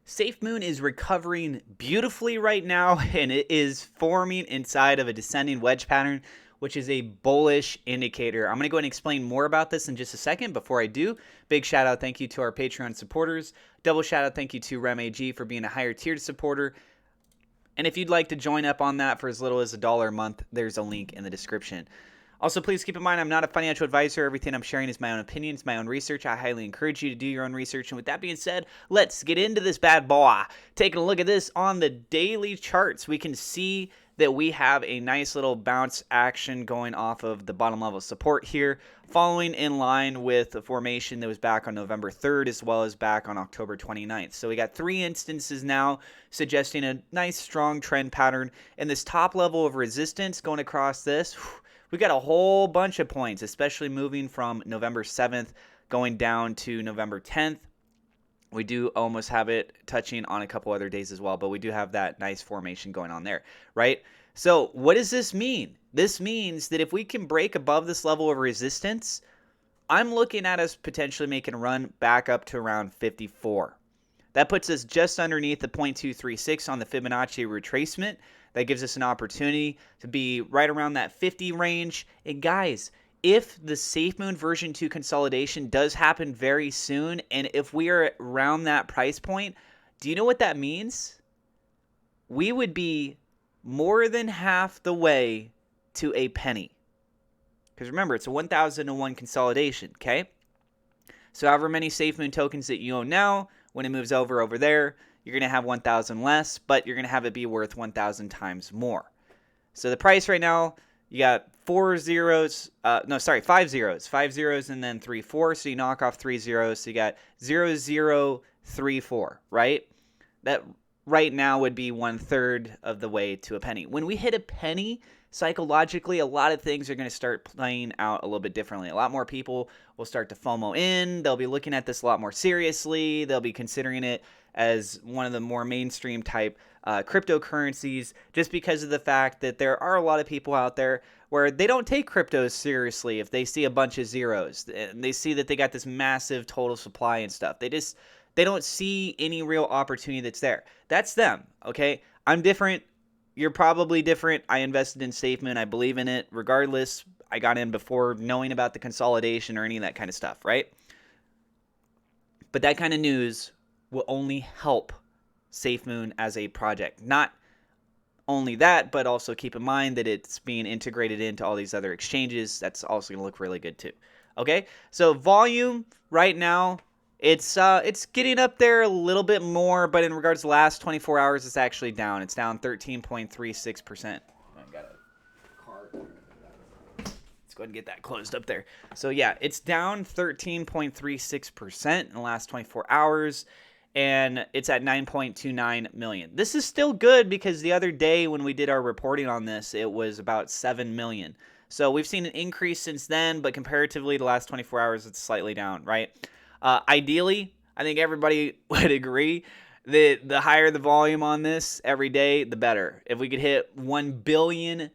SafeMoon is recovering beautifully right now, and it is forming inside of a descending wedge pattern, which is a bullish indicator. I'm going to go ahead and explain more about this in just a second. Before I do, big shout out, thank you to our Patreon supporters. Double shout out, thank you to RemAG for being a higher tiered supporter. And if you'd like to join up on that for as little as $1 a month, there's a link in the description. Also, please keep in mind, I'm not a financial advisor. Everything I'm sharing is my own opinions, my own research. I highly encourage you to do your own research. And with that being said, let's get into this bad boy. Taking a look at this on the daily charts, we can see that we have a nice little bounce action going off of the bottom level support here, following in line with the formation that was back on November 3rd as well as back on October 29th. So we got 3 instances now suggesting a nice strong trend pattern. And this top level of resistance going across this, we got a whole bunch of points, especially moving from November 7th going down to November 10th. We do almost have it touching on a couple other days as well, but we do have that nice formation going on there, right? So what does this mean? This means that if we can break above this level of resistance, I'm looking at us potentially making a run back up to around 54. That puts us just underneath the 0.236 on the Fibonacci retracement. That gives us an opportunity to be right around that 50 range. And guys, if the SafeMoon version 2 consolidation does happen very soon, and if we are around that price point, do you know what that means? We would be more than half the way to a penny. Because remember, it's a 1,001 consolidation, okay? So however many SafeMoon tokens that you own now, when it moves over there, you're going to have 1,000 less, but you're going to have it be worth 1,000 times more. So the price right now, you got 5 zeros. 5 zeros and then 3 4. So you knock off 3 zeros. So you got 0 0 3 4, right? That right now would be 1/3 of the way to a penny. When we hit a penny, psychologically, a lot of things are going to start playing out a little bit differently. A lot more people will start to FOMO in. They'll be looking at this a lot more seriously. They'll be considering it as one of the more mainstream type cryptocurrencies, just because of the fact that there are a lot of people out there where they don't take cryptos seriously if they see a bunch of zeros and they see that they got this massive total supply and stuff. They don't see any real opportunity that's there. That's them, okay? I'm different. You're probably different. I invested in SafeMoon. I believe in it. Regardless, I got in before knowing about the consolidation or any of that kind of stuff, right? But that kind of news will only help SafeMoon as a project. Not only that, but also keep in mind that it's being integrated into all these other exchanges. That's also going to look really good too. Okay, so volume right now, it's getting up there a little bit more, but in regards to the last 24 hours, it's actually down. It's down 13.36%. I got a card. Let's go ahead and get that closed up there. So yeah, it's down 13.36% in the last 24 hours. And it's at 9.29 million. This is still good because the other day when we did our reporting on this, it was about 7 million. So we've seen an increase since then, but comparatively the last 24 hours, it's slightly down, right? Ideally, I think everybody would agree that the higher the volume on this every day, the better. If we could hit 1 billion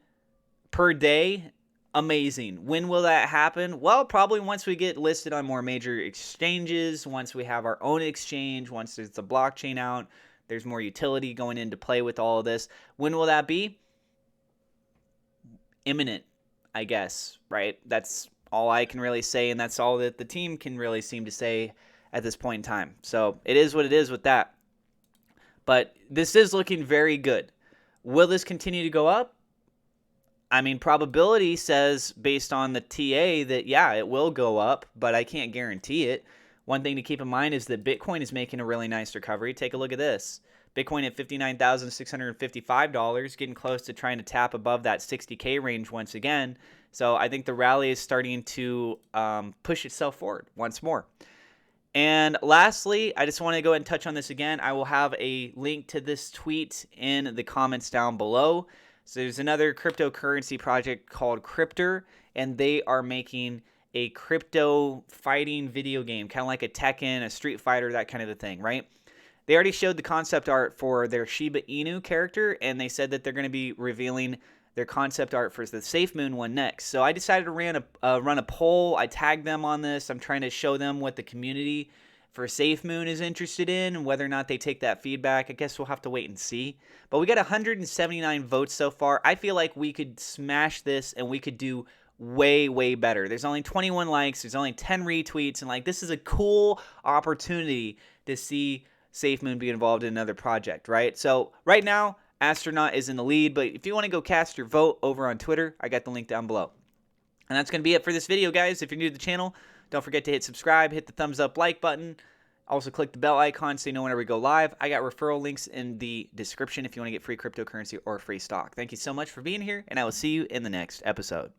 per day, amazing. When will that happen? Well, probably once we get listed on more major exchanges, once we have our own exchange, once there's a blockchain out, there's more utility going into play with all of this. When will that be? Imminent, I guess, right? That's all I can really say, and that's all that the team can really seem to say at this point in time. So it is what it is with that. But this is looking very good. Will this continue to go up? I mean, probability says based on the TA that, yeah, it will go up, but I can't guarantee it. One thing to keep in mind is that Bitcoin is making a really nice recovery. Take a look at this. Bitcoin at $59,655, getting close to trying to tap above that 60K range once again. So I think the rally is starting to push itself forward once more. And lastly, I just want to go ahead and touch on this again. I will have a link to this tweet in the comments down below. So there's another cryptocurrency project called Cryptor, and they are making a crypto fighting video game, kind of like a Tekken, a Street Fighter, that kind of a thing, right? They already showed the concept art for their Shiba Inu character, and they said that they're going to be revealing their concept art for the SafeMoon one next. So I decided to run a poll. I tagged them on this. I'm trying to show them what the community for SafeMoon is interested in, and whether or not they take that feedback, I guess we'll have to wait and see. But we got 179 votes so far. I feel like we could smash this and we could do way better. There's only 21 likes, there's only 10 retweets, and like this is a cool opportunity to see SafeMoon be involved in another project, right? So right now, Astronaut is in the lead, but if you want to go cast your vote over on Twitter, I got the link down below. And that's going to be it for this video, guys. If you're new to the channel, don't forget to hit subscribe, hit the thumbs up like button. Also click the bell icon so you know whenever we go live. I got referral links in the description if you want to get free cryptocurrency or free stock. Thank you so much for being here, and I will see you in the next episode.